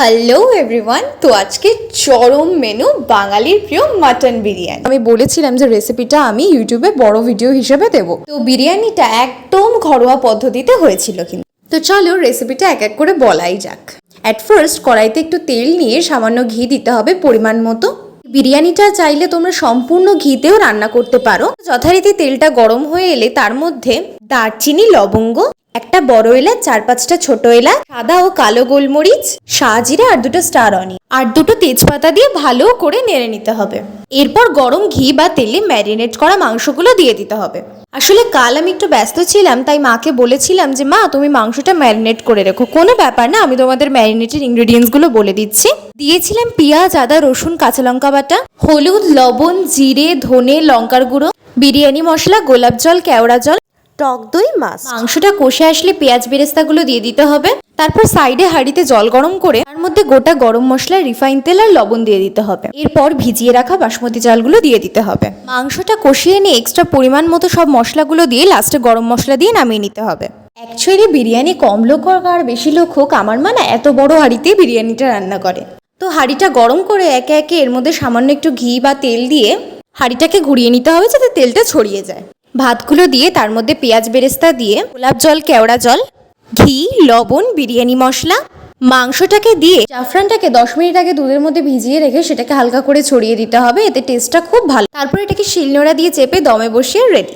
Hello everyone, তো আজকে চরম মেনু বাঙালির প্রিয় মাটন বিরিয়ানি। আমি বলেছিলাম যে রেসিপিটা আমি ইউটিউবে বড় ভিডিও হিসেবে দেব। তো বিরিয়ানিটা একদম ঘরোয়া পদ্ধতিতে হয়েছিল কিন্তু। তো চলো রেসিপিটা এক এক করে বলাই যাক। অ্যাট ফার্স্ট কড়াইতে একটু তেল নিয়ে সামান্য ঘি দিতে হবে পরিমাণ মতো। বিরিয়ানিটা চাইলে তোমরা সম্পূর্ণ ঘিতেও রান্না করতে পারো। যথারীতি তেলটা গরম হয়ে এলে তার মধ্যে দারচিনি, লবঙ্গ, একটা বড় এলাচ, 4-5টা ছোট এলাচ, সাদা ও কালো গোলমরিচ, শাহজিরা আর 2টো স্টার অনিয়ন আর 2টো তেজপাতা দিয়ে ভালো করে নেড়ে নিতে হবে। এরপর গরম ঘি বা তেলে ম্যারিনেট করা মাংসগুলো দিয়ে দিতে হবে। আসলে কাল আমি একটু ব্যস্ত ছিলাম, তাই মাকে বলেছিলাম যে মা তুমি মাংসটা ম্যারিনেট করে রেখো। কোনো ব্যাপার না, আমি তোমাদের ম্যারিনেটের ইনগ্রেডিয়েন্টসগুলো বলে দিচ্ছি। দিয়েছিলাম পেঁয়াজ, আদা, রসুন, কাঁচা লঙ্কা বাটা, হলুদ, লবণ, জিরে, ধনে, লঙ্কার গুঁড়ো, বিরিয়ানি মশলা, গোলাপ জল, কেওড়া জল, টক দই, মাছ। মাংসটা কষে আসলে পেঁয়াজ বেরেস্তাগুলো দিয়ে দিতে হবে। তারপর সাইডে হাঁড়িতে জল গরম করে তার মধ্যে গোটা গরম মশলা, রিফাইন তেল আর লবণ দিয়ে দিতে হবে। এরপর ভিজিয়ে রাখা বাসমতি চালগুলো দিয়ে দিতে হবে। মাংসটা কষিয়ে নিয়ে এক্সট্রা পরিমাণ মতো সব মশলাগুলো দিয়ে লাস্টে গরম মশলা দিয়ে নামিয়ে নিতে হবে। অ্যাকচুয়ালি বিরিয়ানি কম লোক হোক আর বেশি লোক হোক, আমার মা না এত বড় হাঁড়িতেই বিরিয়ানিটা রান্না করে। তো হাঁড়িটা গরম করে একে একে এর মধ্যে সামান্য একটু ঘি বা তেল দিয়ে হাঁড়িটাকে ঘুরিয়ে নিতে হবে যাতে তেলটা ছড়িয়ে যায়। ভাতগুলো দিয়ে তার মধ্যে পেঁয়াজ বেরেস্তা দিয়ে গোলাপ জল, কেওড়া জল, ঘি, লবণ, বিরিয়ানি মশলা, মাংসটাকে দিয়ে জাফরানটাকে 10 মিনিট আগে দুধের মধ্যে ভিজিয়ে রেখে সেটাকে হালকা করে ছড়িয়ে দিতে হবে। এতে টেস্টটা খুব ভালো। তারপর এটাকে শিলনোড়া দিয়ে চেপে দমে বসিয়ে রেডি।